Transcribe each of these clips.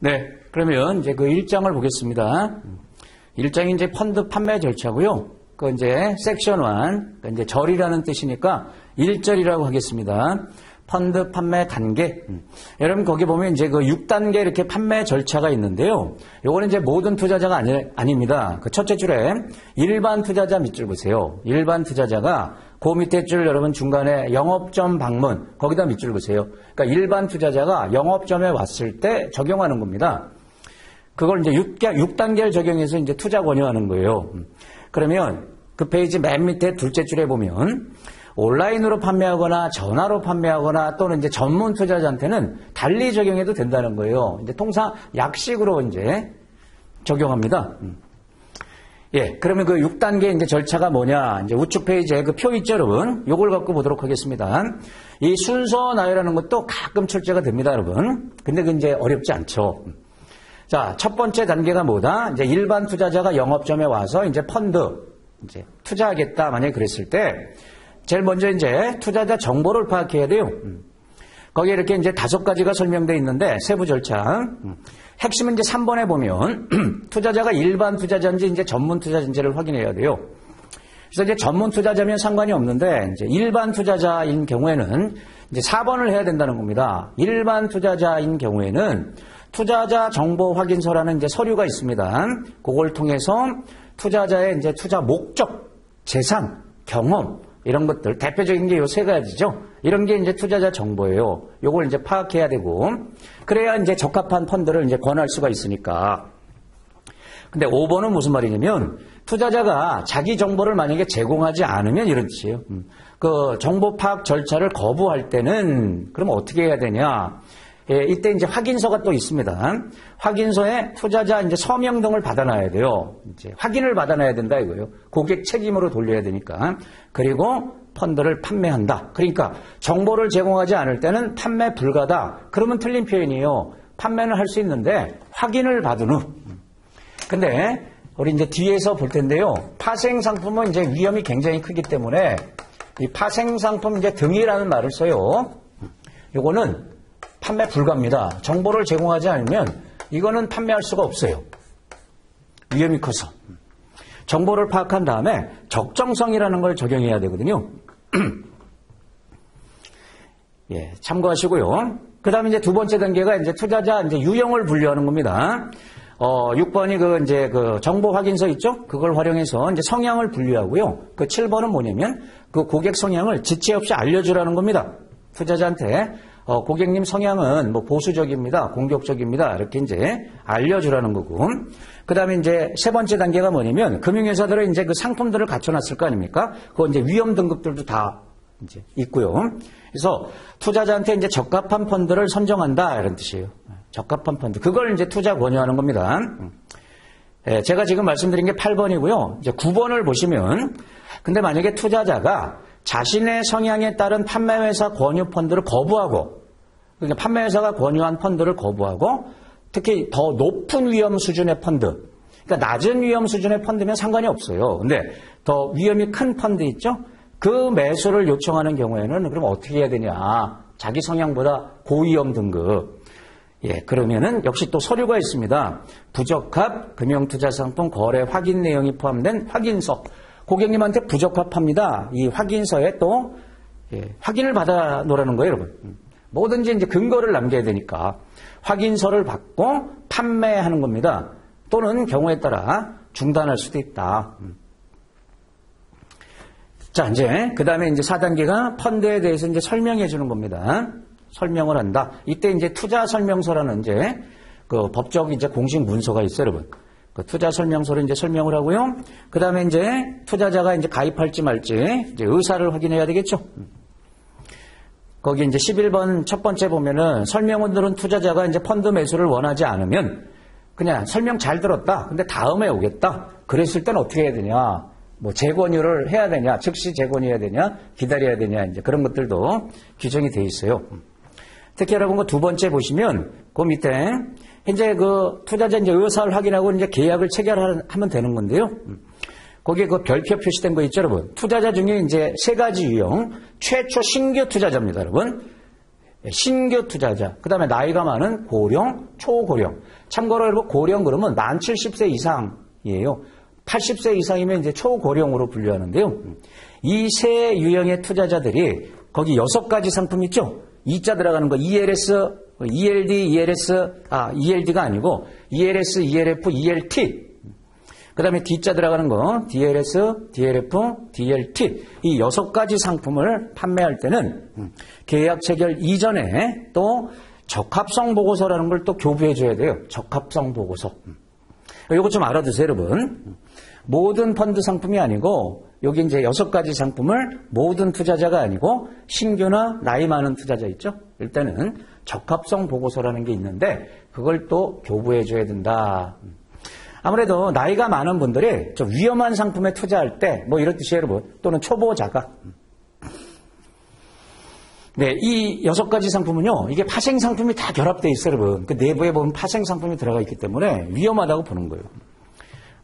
네, 그러면 이제 그 일장을 보겠습니다. 일장이 이제 펀드 판매 절차고요. 그 이제 섹션 1, 그 이제 절이라는 뜻이니까 1절이라고 하겠습니다. 펀드 판매 단계. 여러분 거기 보면 이제 그 6단계 이렇게 판매 절차가 있는데요. 요거는 이제 모든 투자자가 아닙니다. 그 첫째 줄에 일반 투자자 밑줄 보세요. 일반 투자자가 그 밑에 줄 여러분 중간에 영업점 방문 거기다 밑줄 보세요. 그러니까 일반 투자자가 영업점에 왔을 때 적용하는 겁니다. 그걸 이제 6단계를 적용해서 이제 투자 권유하는 거예요. 그러면 그 페이지 맨 밑에 둘째 줄에 보면 온라인으로 판매하거나 전화로 판매하거나 또는 이제 전문 투자자한테는 달리 적용해도 된다는 거예요. 이제 통상 약식으로 이제 적용합니다. 예, 그러면 그 6단계 이제 절차가 뭐냐? 이제 우측 페이지에 그 표 있죠, 여러분? 요걸 갖고 보도록 하겠습니다. 이 순서 나열하는 것도 가끔 출제가 됩니다, 여러분. 근데 그 이제 어렵지 않죠. 자, 첫 번째 단계가 뭐다? 이제 일반 투자자가 영업점에 와서 이제 펀드, 이제 투자하겠다, 만약에 그랬을 때, 제일 먼저 이제 투자자 정보를 파악해야 돼요. 거기에 이렇게 이제 5가지가 설명되어 있는데, 세부 절차. 핵심은 이제 3번에 보면, 투자자가 일반 투자자인지 이제 전문 투자자인지를 확인해야 돼요. 그래서 이제 전문 투자자면 상관이 없는데, 이제 일반 투자자인 경우에는 이제 4번을 해야 된다는 겁니다. 일반 투자자인 경우에는 투자자 정보 확인서라는 이제 서류가 있습니다. 그걸 통해서 투자자의 이제 투자 목적, 재산, 경험, 이런 것들, 대표적인 게 요 3가지죠. 이런 게 이제 투자자 정보예요. 요걸 이제 파악해야 되고, 그래야 이제 적합한 펀드를 이제 권할 수가 있으니까. 근데 5번은 무슨 말이냐면, 투자자가 자기 정보를 만약에 제공하지 않으면 이런 뜻이에요. 그 정보 파악 절차를 거부할 때는, 그럼 어떻게 해야 되냐? 예, 이때 이제 확인서가 또 있습니다. 확인서에 투자자 이제 서명 등을 받아놔야 돼요. 이제 확인을 받아놔야 된다 이거예요. 고객 책임으로 돌려야 되니까. 그리고 펀드를 판매한다. 그러니까 정보를 제공하지 않을 때는 판매 불가다. 그러면 틀린 표현이에요. 판매는 할 수 있는데 확인을 받은 후. 근데 우리 이제 뒤에서 볼 텐데요. 파생 상품은 이제 위험이 굉장히 크기 때문에 이 파생 상품 이제 등이라는 말을 써요. 요거는 판매 불가입니다. 정보를 제공하지 않으면 이거는 판매할 수가 없어요. 위험이 커서. 정보를 파악한 다음에 적정성이라는 걸 적용해야 되거든요. 예, 참고하시고요. 그 다음에 이제 두 번째 단계가 이제 투자자 이제 유형을 분류하는 겁니다. 6번이 그 정보 확인서 있죠? 그걸 활용해서 이제 성향을 분류하고요. 그 7번은 뭐냐면 그 고객 성향을 지체 없이 알려주라는 겁니다. 투자자한테 고객님 성향은 뭐 보수적입니다. 공격적입니다. 이렇게 이제 알려주라는 거고. 그 다음에 이제 세 번째 단계가 뭐냐면 금융회사들은 이제 그 상품들을 갖춰놨을 거 아닙니까? 그거 이제 위험 등급들도 다 이제 있고요. 그래서 투자자한테 이제 적합한 펀드를 선정한다. 이런 뜻이에요. 적합한 펀드. 그걸 이제 투자 권유하는 겁니다. 예, 제가 지금 말씀드린 게 8번이고요. 이제 9번을 보시면 근데 만약에 투자자가 자신의 성향에 따른 판매회사 권유 펀드를 거부하고, 그러니까 판매회사가 권유한 펀드를 거부하고, 특히 더 높은 위험 수준의 펀드, 그러니까 낮은 위험 수준의 펀드면 상관이 없어요. 근데 더 위험이 큰 펀드 있죠? 그 매수를 요청하는 경우에는 그럼 어떻게 해야 되냐? 자기 성향보다 고위험 등급. 예, 그러면은 역시 또 서류가 있습니다. 부적합 금융투자상품 거래 확인 내용이 포함된 확인서. 고객님한테 부적합합니다. 이 확인서에 또 확인을 받아 놓으라는 거예요, 여러분. 뭐든지 이제 근거를 남겨야 되니까 확인서를 받고 판매하는 겁니다. 또는 경우에 따라 중단할 수도 있다. 자, 이제 그다음에 이제 4단계가 펀드에 대해서 이제 설명해 주는 겁니다. 설명을 한다. 이때 이제 투자 설명서라는 이제 그 법적 이제 공식 문서가 있어요, 여러분. 그 투자 설명서를 이제 설명을 하고요. 그 다음에 이제 투자자가 이제 가입할지 말지 이제 의사를 확인해야 되겠죠. 거기 이제 11번 첫 번째 보면은 설명을 들은 투자자가 이제 펀드 매수를 원하지 않으면 그냥 설명 잘 들었다. 근데 다음에 오겠다. 그랬을 때는 어떻게 해야 되냐. 뭐 재권유를 해야 되냐. 즉시 재권유해야 되냐. 기다려야 되냐. 이제 그런 것들도 규정이 돼 있어요. 특히 여러분 그 두 번째 보시면 그 밑에 현재 그 투자자 이제 의사를 확인하고 이제 계약을 체결하면 되는 건데요. 거기에 그 별표 표시된 거 있죠, 여러분. 투자자 중에 이제 3가지 유형. 최초 신규 투자자입니다, 여러분. 신규 투자자, 그 다음에 나이가 많은 고령, 초고령. 참고로 여러분 고령 그러면 만 70세 이상이에요. 80세 이상이면 이제 초고령으로 분류하는데요. 이 세 유형의 투자자들이 거기 6가지 상품 있죠? E자 들어가는 거 ELS, ELD, ELD가 아니고 ELS, ELF, ELT. 그 다음에 D자 들어가는 거 DLS, DLF, DLT. 이 6가지 상품을 판매할 때는 계약 체결 이전에 또 적합성 보고서라는 걸 또 교부해 줘야 돼요. 적합성 보고서. 이거 좀 알아두세요, 여러분. 모든 펀드 상품이 아니고 여기 이제 6가지 상품을 모든 투자자가 아니고 신규나 나이 많은 투자자 있죠? 일단은 적합성 보고서라는 게 있는데 그걸 또 교부해 줘야 된다. 아무래도 나이가 많은 분들이 좀 위험한 상품에 투자할 때 뭐 이런 뜻이에요, 여러분. 또는 초보자가. 네, 이 6가지 상품은요, 이게 파생 상품이 다 결합되어 있어요, 여러분. 그 내부에 보면 파생 상품이 들어가 있기 때문에 위험하다고 보는 거예요.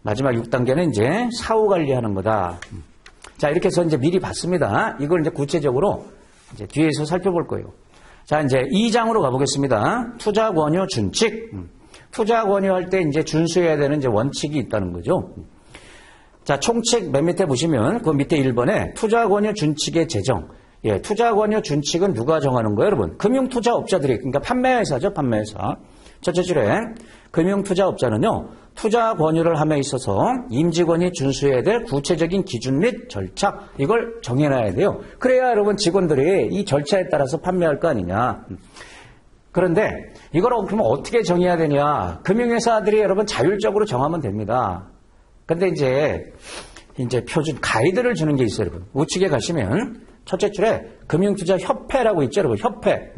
마지막 6단계는 이제 사후 관리하는 거다. 자, 이렇게 해서 이제 미리 봤습니다. 이걸 이제 구체적으로 이제 뒤에서 살펴볼 거예요. 자, 이제 2장으로 가보겠습니다. 투자 권유 준칙. 투자 권유할 때 이제 준수해야 되는 이제 원칙이 있다는 거죠. 자, 총책 맨 밑에 보시면 그 밑에 1번에 투자 권유 준칙의 제정. 예, 투자 권유 준칙은 누가 정하는 거예요, 여러분? 금융투자업자들이, 그러니까 판매회사죠, 판매회사. 첫째 줄에 금융투자업자는요, 투자 권유를 함에 있어서 임직원이 준수해야 될 구체적인 기준 및 절차, 이걸 정해놔야 돼요. 그래야 여러분 직원들이 이 절차에 따라서 판매할 거 아니냐. 그런데 이걸 그러면 어떻게 정해야 되냐. 금융회사들이 여러분 자율적으로 정하면 됩니다. 근데 이제 표준 가이드를 주는 게 있어요, 여러분. 우측에 가시면 첫째 줄에 금융투자협회라고 있죠, 여러분. 협회.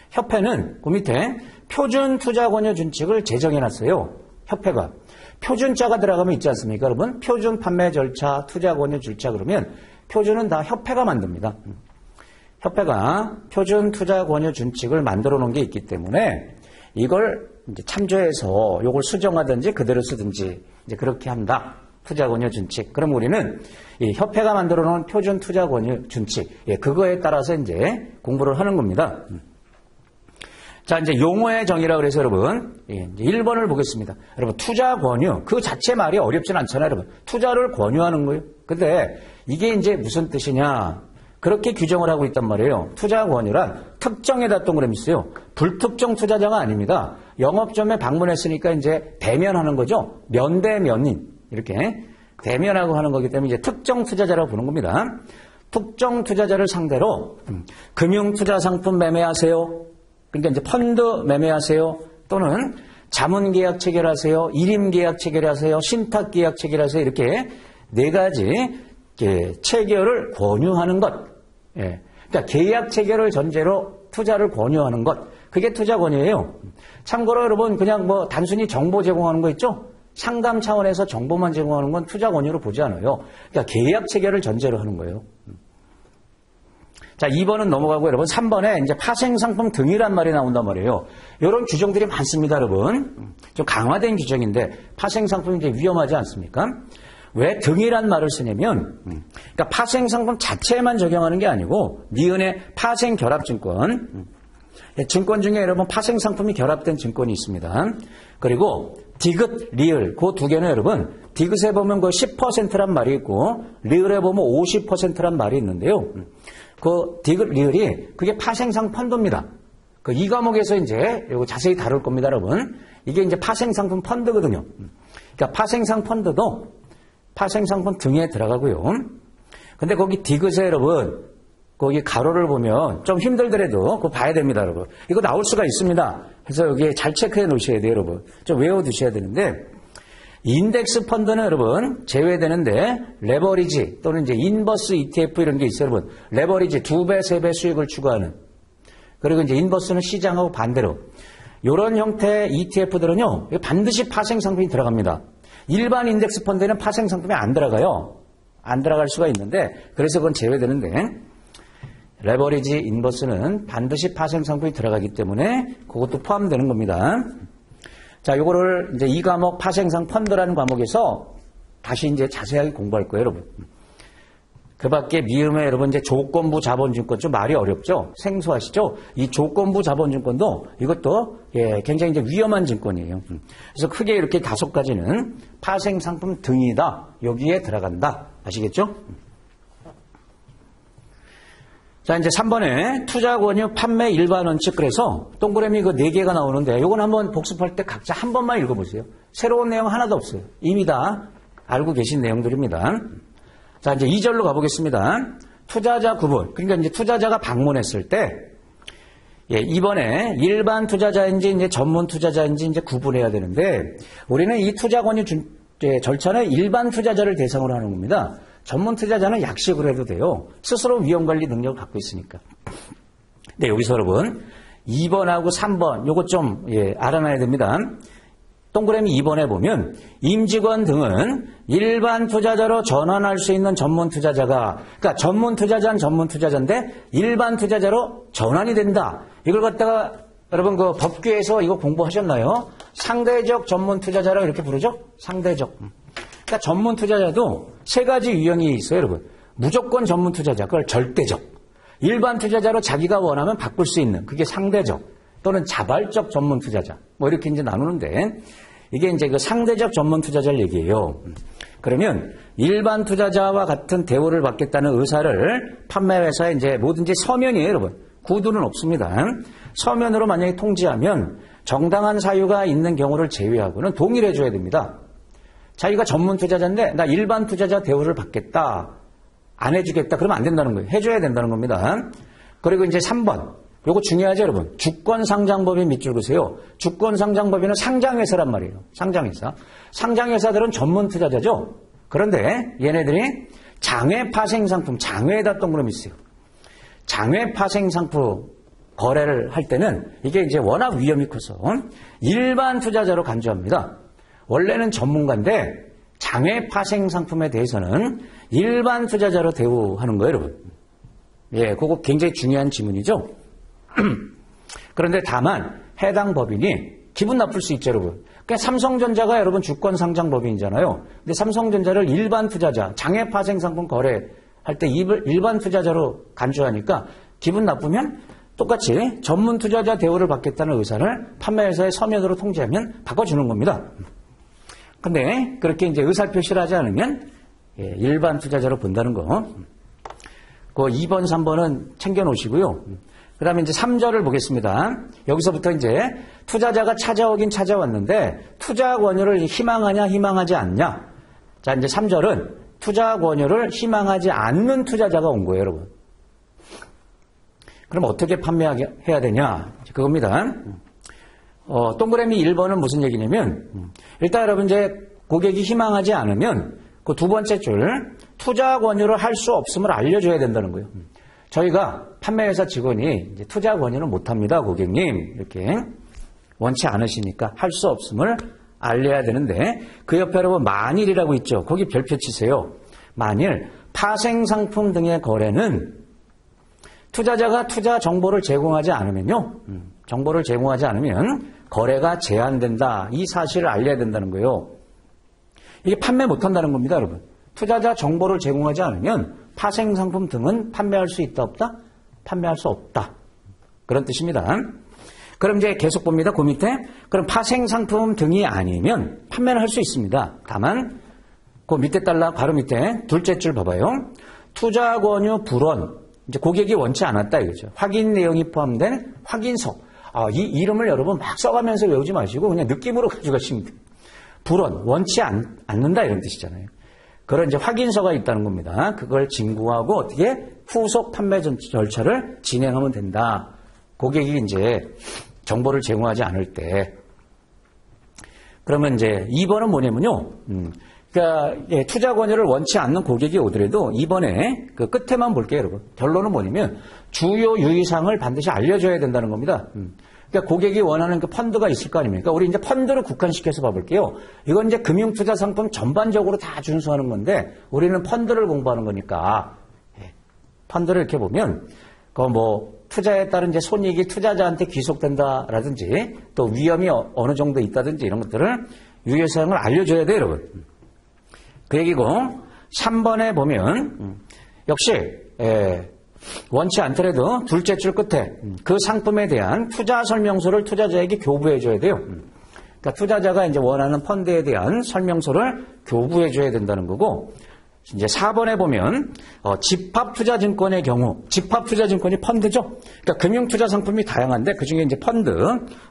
협회는 그 밑에 표준 투자 권유 준칙을 제정해놨어요. 협회가. 표준자가 들어가면 있지 않습니까, 여러분? 표준 판매 절차, 투자 권유 절차 그러면 표준은 다 협회가 만듭니다. 협회가 표준 투자 권유 준칙을 만들어 놓은 게 있기 때문에 이걸 이제 참조해서 이걸 수정하든지 그대로 쓰든지 이제 그렇게 한다. 투자 권유 준칙. 그럼 우리는 이 협회가 만들어 놓은 표준 투자 권유 준칙. 예, 그거에 따라서 이제 공부를 하는 겁니다. 자, 이제 용어의 정의라 그래서 여러분, 이제 1번을 보겠습니다. 여러분, 투자 권유. 그 자체 말이 어렵진 않잖아요, 여러분. 투자를 권유하는 거예요. 근데 이게 이제 무슨 뜻이냐. 그렇게 규정을 하고 있단 말이에요. 투자 권유란 특정에다 동그라미 있어요. 불특정 투자자가 아닙니다. 영업점에 방문했으니까 이제 대면하는 거죠. 면대면인. 이렇게 대면하고 하는 거기 때문에 이제 특정 투자자라고 보는 겁니다. 특정 투자자를 상대로 금융투자상품 매매하세요. 그러니까 이제 펀드 매매하세요. 또는 자문계약 체결하세요. 일임계약 체결하세요. 신탁계약 체결하세요. 이렇게 4가지 체결을 권유하는 것. 예. 그러니까 계약 체결을 전제로 투자를 권유하는 것. 그게 투자 권유예요. 참고로 여러분 그냥 뭐 단순히 정보 제공하는 거 있죠? 상담 차원에서 정보만 제공하는 건 투자 권유로 보지 않아요. 그러니까 계약 체결을 전제로 하는 거예요. 자, 2번은 넘어가고 여러분 3번에 이제 파생상품 등이란 말이 나온단 말이에요. 이런 규정들이 많습니다, 여러분. 좀 강화된 규정인데 파생상품이 이제 위험하지 않습니까? 왜 등이란 말을 쓰냐면, 그러니까 파생상품 자체만 적용하는 게 아니고 니은의 파생결합증권, 증권 중에 여러분 파생상품이 결합된 증권이 있습니다. 그리고 디귿, 리을 그 2개는 여러분 디귿에 보면 그 10%란 말이 있고 리을에 보면 50%란 말이 있는데요. 그 디귿, 리을이 그게 파생상 펀드입니다. 그 이 과목에서 이제 이거 자세히 다룰 겁니다, 여러분. 이게 이제 파생상품 펀드거든요. 그러니까 파생상 펀드도 파생상품 등에 들어가고요. 근데 거기 디귿에 여러분 거기 가로를 보면 좀 힘들더라도 그거 봐야 됩니다, 여러분. 이거 나올 수가 있습니다. 그래서 여기에 잘 체크해 놓으셔야 돼요, 여러분. 좀 외워두셔야 되는데 인덱스 펀드는 여러분 제외되는데 레버리지 또는 이제 인버스 ETF 이런 게 있어요, 여러분. 레버리지 2배, 3배 수익을 추구하는. 그리고 이제 인버스는 시장하고 반대로. 이런 형태의 ETF들은요, 반드시 파생 상품이 들어갑니다. 일반 인덱스 펀드에는 파생 상품이 안 들어가요. 안 들어갈 수가 있는데 그래서 그건 제외되는데 레버리지 인버스는 반드시 파생 상품이 들어가기 때문에 그것도 포함되는 겁니다. 자, 요거를 이제 이 과목 파생상 펀드라는 과목에서 다시 이제 자세하게 공부할 거예요, 여러분. 그 밖에 미음에 여러분 이제 조건부 자본증권 좀 말이 어렵죠? 생소하시죠? 이 조건부 자본증권도 이것도 굉장히 이제 위험한 증권이에요. 그래서 크게 이렇게 5가지는 파생상품 등이다. 여기에 들어간다. 아시겠죠? 자, 이제 3번에 투자 권유 판매 일반 원칙. 그래서 동그라미 그 4개가 나오는데 요건 한번 복습할 때 각자 한 번만 읽어보세요. 새로운 내용 하나도 없어요. 이미 다 알고 계신 내용들입니다. 자, 이제 2절로 가보겠습니다. 투자자 구분. 그러니까 이제 투자자가 방문했을 때, 이번에 일반 투자자인지 이제 전문 투자자인지 이제 구분해야 되는데, 우리는 이 투자 권유 절차는 일반 투자자를 대상으로 하는 겁니다. 전문 투자자는 약식으로 해도 돼요. 스스로 위험 관리 능력을 갖고 있으니까. 네, 여기서 여러분, 2번하고 3번, 요것 좀, 알아놔야 됩니다. 동그라미 2번에 보면 임직원 등은 일반 투자자로 전환할 수 있는 전문 투자자가, 그러니까 전문 투자자는 전문 투자자인데 일반 투자자로 전환이 된다. 이걸 갖다가 여러분 그 법규에서 이거 공부하셨나요? 상대적 전문 투자자라고 이렇게 부르죠? 상대적. 그러니까 전문 투자자도 3가지 유형이 있어요, 여러분. 무조건 전문 투자자, 그걸 절대적. 일반 투자자로 자기가 원하면 바꿀 수 있는, 그게 상대적. 또는 자발적 전문 투자자. 뭐 이렇게 이제 나누는데, 이게 이제 그 상대적 전문 투자자를 얘기해요. 그러면 일반 투자자와 같은 대우를 받겠다는 의사를 판매회사에 이제 뭐든지 서면이에요, 여러분. 구두는 없습니다. 서면으로 만약에 통지하면 정당한 사유가 있는 경우를 제외하고는 동일해 줘야 됩니다. 자기가 전문 투자자인데 나 일반 투자자 대우를 받겠다. 안 해주겠다. 그러면 안 된다는 거예요. 해줘야 된다는 겁니다. 그리고 이제 3번. 요거 중요하죠, 여러분. 주권상장법인 밑줄 보세요. 주권상장법인은 상장회사란 말이에요. 상장회사. 상장회사들은 전문 투자자죠. 그런데 얘네들이 장외파생상품, 장외에다 동그라미 있어요. 장외파생상품 거래를 할 때는 이게 이제 워낙 위험이 커서 일반 투자자로 간주합니다. 원래는 전문가인데 장외파생상품에 대해서는 일반 투자자로 대우하는 거예요, 여러분. 그거 굉장히 중요한 지문이죠. 그런데 다만 해당 법인이 기분 나쁠 수 있죠, 여러분. 그러니까 삼성전자가 여러분 주권상장법인이잖아요. 근데 삼성전자를 일반 투자자, 장외파생상품 거래할 때 일반 투자자로 간주하니까 기분 나쁘면 똑같이 전문 투자자 대우를 받겠다는 의사를 판매회사에 서면으로 통지하면 바꿔주는 겁니다. 근데 그렇게 이제 의사표시를 하지 않으면 일반 투자자로 본다는 거. 그 2번, 3번은 챙겨 놓으시고요. 그 다음에 이제 3절을 보겠습니다. 여기서부터 이제 투자자가 찾아오긴 찾아왔는데 투자 권유를 희망하냐 희망하지 않냐. 자, 이제 3절은 투자 권유를 희망하지 않는 투자자가 온 거예요, 여러분. 그럼 어떻게 판매해야 되냐. 그겁니다. 동그라미 1번은 무슨 얘기냐면 일단 여러분 이제 고객이 희망하지 않으면 그 두 번째 줄 투자 권유를 할 수 없음을 알려줘야 된다는 거예요. 저희가 판매회사 직원이 이제 투자 권유는 못합니다, 고객님. 이렇게 원치 않으시니까 할 수 없음을 알려야 되는데 그 옆에 여러분 만일이라고 있죠. 거기 별표 치세요. 만일 파생상품 등의 거래는 투자자가 투자 정보를 제공하지 않으면요. 정보를 제공하지 않으면 거래가 제한된다. 이 사실을 알려야 된다는 거예요. 이게 판매 못한다는 겁니다, 여러분. 투자자 정보를 제공하지 않으면 파생상품 등은 판매할 수 있다, 없다? 판매할 수 없다. 그런 뜻입니다. 그럼 이제 계속 봅니다. 그 밑에. 그럼 파생상품 등이 아니면 판매를 할 수 있습니다. 다만 그 밑에 달라 바로 밑에 둘째 줄 봐봐요. 투자 권유 불원. 이제 고객이 원치 않았다 이거죠. 확인 내용이 포함된 확인서. 이 이름을 여러분 막 써가면서 외우지 마시고 그냥 느낌으로 가져가시면 돼요. 불원, 원치 않는다 이런 뜻이잖아요. 그런 이제 확인서가 있다는 겁니다. 그걸 진구하고 어떻게 후속 판매 절차를 진행하면 된다. 고객이 이제 정보를 제공하지 않을 때. 그러면 이제 2번은 뭐냐면요. 그러니까 투자 권유를 원치 않는 고객이 오더라도 이번에 그 끝에만 볼게요, 여러분. 결론은 뭐냐면 주요 유의사항을 반드시 알려줘야 된다는 겁니다. 그러니까 고객이 원하는 그 펀드가 있을 거 아닙니까? 우리 이제 펀드를 국한시켜서 봐볼게요. 이건 이제 금융투자 상품 전반적으로 다 준수하는 건데 우리는 펀드를 공부하는 거니까 펀드를 이렇게 보면 그 뭐 투자에 따른 이제 손익이 투자자한테 귀속된다라든지 또 위험이 어느 정도 있다든지 이런 것들을 유효사항을 알려줘야 돼요, 여러분. 그 얘기고 3번에 보면 역시 원치 않더라도 둘째 줄 끝에 그 상품에 대한 투자 설명서를 투자자에게 교부해 줘야 돼요. 그러니까 투자자가 이제 원하는 펀드에 대한 설명서를 교부해 줘야 된다는 거고, 이제 4번에 보면 집합투자증권의 경우, 집합투자증권이 펀드죠. 그러니까 금융투자상품이 다양한데 그중에 이제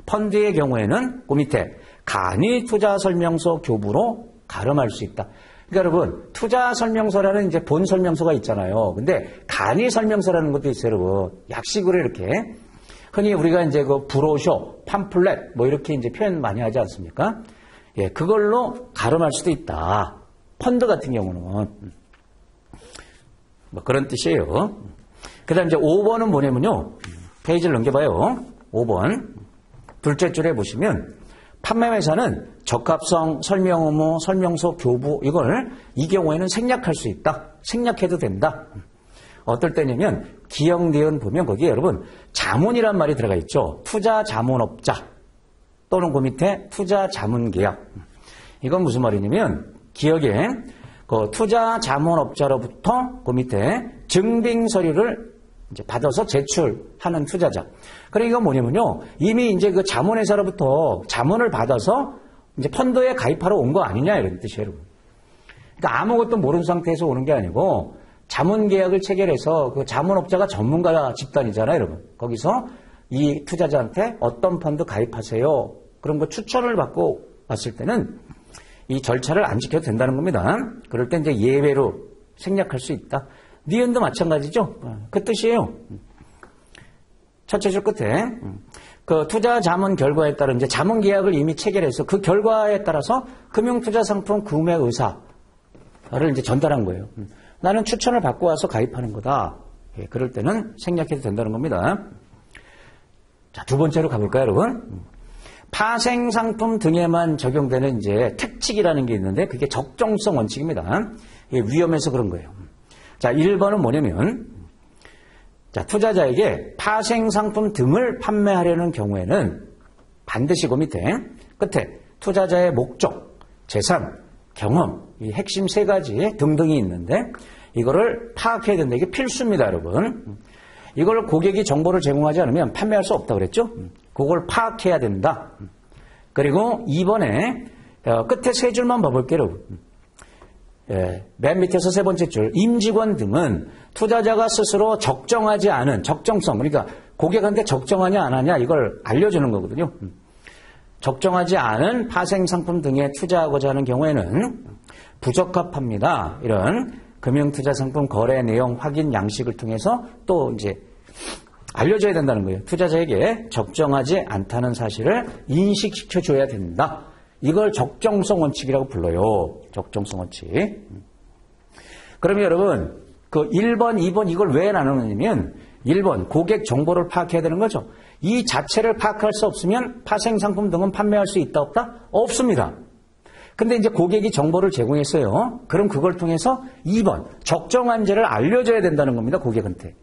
펀드의 경우에는 그 밑에 간이 투자설명서 교부로 가름할 수 있다. 그러니까 여러분, 투자설명서라는 이제 본 설명서가 있잖아요. 근데 간이 설명서라는 것도 있어요, 여러분. 약식으로 이렇게. 흔히 우리가 이제 그 브로셔, 팜플렛 뭐 이렇게 이제 표현 많이 하지 않습니까? 예, 그걸로 가름할 수도 있다. 펀드 같은 경우는 뭐 그런 뜻이에요. 그다음 이제 5번은 뭐냐면요. 페이지를 넘겨봐요. 5번 둘째 줄에 보시면 판매회사는 적합성, 설명 의무, 설명서 교부 이걸 이 경우에는 생략할 수 있다. 생략해도 된다. 어떨 때냐면 기억 니은 보면 거기에 여러분 자문이란 말이 들어가 있죠. 투자 자문업자 또는 그 밑에 투자 자문 계약. 이건 무슨 말이냐면 기억에 그 투자 자문업자로부터 그 밑에 증빙 서류를 이제 받아서 제출하는 투자자. 그러니까 이건 뭐냐면요. 이미 이제 그 자문회사로부터 자문을 받아서 이제 펀드에 가입하러 온 거 아니냐 이런 뜻이에요, 여러분. 그러니까 아무것도 모르는 상태에서 오는 게 아니고 자문 계약을 체결해서 그 자문업자가 전문가 집단이잖아요, 여러분. 거기서 이 투자자한테 어떤 펀드 가입하세요. 그런 거 추천을 받고 왔을 때는 이 절차를 안 지켜도 된다는 겁니다. 그럴 때 이제 예외로 생략할 수 있다. 니은도 마찬가지죠. 그 뜻이에요. 첫째 줄 끝에 그 투자 자문 결과에 따른 이제 자문 계약을 이미 체결해서 그 결과에 따라서 금융투자 상품 구매 의사를 이제 전달한 거예요. 나는 추천을 받고 와서 가입하는 거다. 예, 그럴 때는 생략해도 된다는 겁니다. 자, 두 번째로 가볼까요, 여러분? 파생 상품 등에만 적용되는 이제 특칙이라는 게 있는데 그게 적정성 원칙입니다. 이게 위험해서 그런 거예요. 자, 1번은 뭐냐면 자, 투자자에게 파생 상품 등을 판매하려는 경우에는 반드시 그 밑에 끝에 투자자의 목적, 재산, 경험, 이 핵심 세 가지 등등이 있는데 이거를 파악해야 된다. 이게 필수입니다, 여러분. 이걸 고객이 정보를 제공하지 않으면 판매할 수 없다고 그랬죠? 그걸 파악해야 된다. 그리고 2번에 끝에 세 줄만 봐볼게요, 여러분. 예, 맨 밑에서 세 번째 줄 임직원 등은 투자자가 스스로 적정하지 않은 적정성, 그러니까 고객한테 적정하냐 안 하냐 이걸 알려주는 거거든요. 적정하지 않은 파생 상품 등에 투자하고자 하는 경우에는 부적합합니다. 이런 금융투자상품 거래 내용 확인 양식을 통해서 또 이제 알려줘야 된다는 거예요. 투자자에게 적정하지 않다는 사실을 인식시켜줘야 된다. 이걸 적정성 원칙이라고 불러요. 적정성 원칙. 그러면 여러분 그 1번, 2번 이걸 왜 나누느냐면 1번 고객 정보를 파악해야 되는 거죠. 이 자체를 파악할 수 없으면 파생상품 등은 판매할 수 있다 없다? 없습니다. 근데 이제 고객이 정보를 제공했어요. 그럼 그걸 통해서 2번 적정한지를 알려줘야 된다는 겁니다. 고객한테.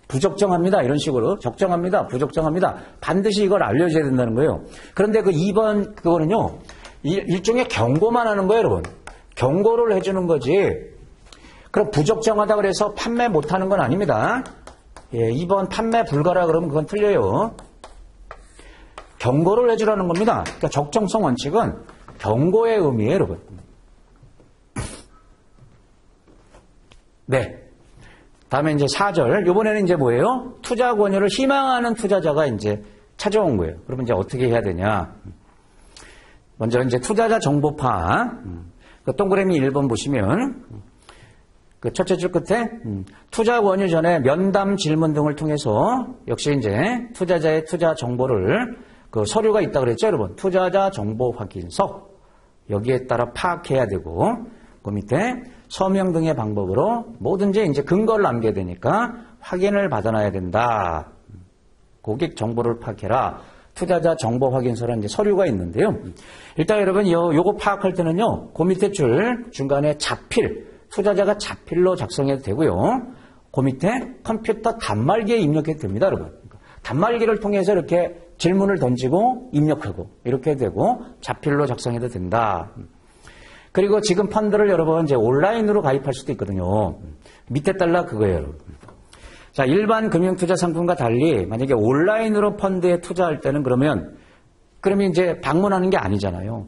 부적정합니다. 이런 식으로 적정합니다. 부적정합니다. 반드시 이걸 알려줘야 된다는 거예요. 그런데 그 2번 그거는요. 일종의 경고만 하는 거예요. 여러분. 경고를 해주는 거지. 그럼 부적정하다 그래서 판매 못하는 건 아닙니다. 예, 2번 판매 불가라 그러면 그건 틀려요. 경고를 해주라는 겁니다. 그러니까 적정성 원칙은 경고의 의미예요, 여러분. 네. 다음에 이제 4절. 이번에는 이제 뭐예요? 투자 권유를 희망하는 투자자가 이제 찾아온 거예요. 그러면 이제 어떻게 해야 되냐? 먼저 이제 투자자 정보 파악. 그 동그라미 1번 보시면 그 첫째 줄 끝에 투자 권유 전에 면담 질문 등을 통해서 역시 이제 투자자의 투자 정보를 그 서류가 있다 그랬죠, 여러분. 투자자 정보 확인서. 여기에 따라 파악해야 되고 그 밑에 서명 등의 방법으로 뭐든지 이제 근거를 남겨야 되니까 확인을 받아놔야 된다. 고객 정보를 파악해라. 투자자 정보 확인서라는 이제 서류가 있는데요. 일단 여러분 요거 파악할 때는요. 그 밑에 줄 중간에 자필, 투자자가 자필로 작성해도 되고요. 그 밑에 컴퓨터 단말기에 입력해도 됩니다, 여러분. 단말기를 통해서 이렇게 질문을 던지고 입력하고 이렇게 해도 되고 자필로 작성해도 된다. 그리고 지금 펀드를 여러분 이제 온라인으로 가입할 수도 있거든요. 밑에 달라 그거예요, 여러분. 자, 일반 금융투자 상품과 달리 만약에 온라인으로 펀드에 투자할 때는 그러면 이제 방문하는 게 아니잖아요.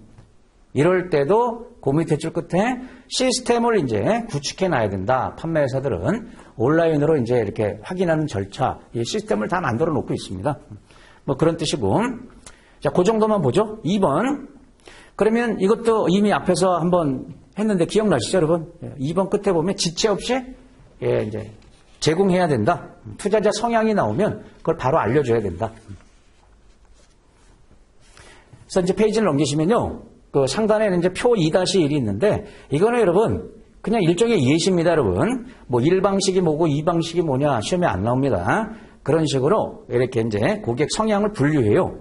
이럴 때도 그 밑에 줄 끝에 시스템을 이제 구축해 놔야 된다. 판매회사들은 온라인으로 이제 이렇게 확인하는 절차, 이 시스템을 다 만들어 놓고 있습니다. 뭐 그런 뜻이고. 자, 그 정도만 보죠. 2번. 그러면 이것도 이미 앞에서 한번 했는데 기억나시죠, 여러분? 2번 끝에 보면 지체 없이 이제 제공해야 된다. 투자자 성향이 나오면 그걸 바로 알려줘야 된다. 그래서 이제 페이지를 넘기시면요. 그 상단에는 이제 표 2-1이 있는데 이거는 여러분 그냥 일종의 예시입니다, 여러분. 뭐 1방식이 뭐고 2방식이 뭐냐 시험에 안 나옵니다. 그런 식으로 이렇게 이제 고객 성향을 분류해요.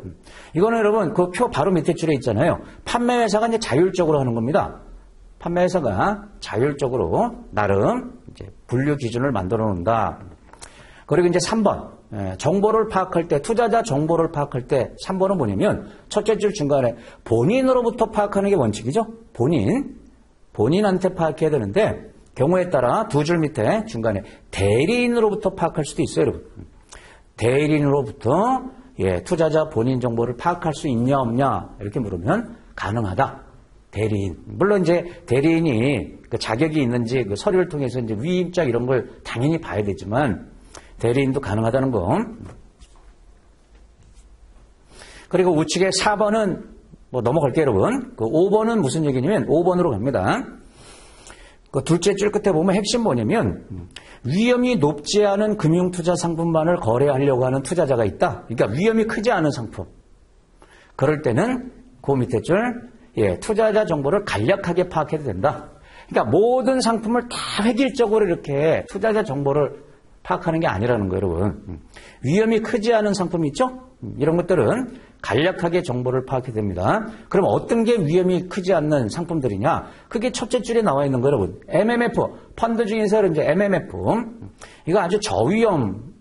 이거는 여러분 그 표 바로 밑에 줄에 있잖아요. 판매회사가 이제 자율적으로 하는 겁니다. 판매회사가 자율적으로 나름 이제 분류 기준을 만들어 놓는다. 그리고 이제 3번. 정보를 파악할 때, 투자자 정보를 파악할 때 3번은 뭐냐면 첫째 줄 중간에 본인으로부터 파악하는 게 원칙이죠. 본인한테 파악해야 되는데 경우에 따라 두 줄 밑에 중간에 대리인으로부터 파악할 수도 있어요, 여러분. 대리인으로부터 투자자 본인 정보를 파악할 수 있냐 없냐 이렇게 물으면 가능하다. 대리인. 물론 이제 대리인이 그 자격이 있는지 그 서류를 통해서 이제 위임자 이런 걸 당연히 봐야 되지만 대리인도 가능하다는 거. 그리고 우측에 4번은 뭐 넘어갈게요, 여러분. 그 5번은 무슨 얘기냐면 5번으로 갑니다. 그 둘째 줄 끝에 보면 핵심 뭐냐면 위험이 높지 않은 금융투자 상품만을 거래하려고 하는 투자자가 있다. 그러니까 위험이 크지 않은 상품. 그럴 때는 그 밑에 줄 투자자 정보를 간략하게 파악해도 된다. 그러니까 모든 상품을 다 획일적으로 이렇게 투자자 정보를 파악하는 게 아니라는 거예요, 여러분. 위험이 크지 않은 상품이 있죠? 이런 것들은 간략하게 정보를 파악해야 됩니다. 그럼 어떤 게 위험이 크지 않는 상품들이냐? 그게 첫째 줄에 나와 있는 거예요, 여러분. MMF, 펀드 중에서 이제 MMF. 이거 아주 저위험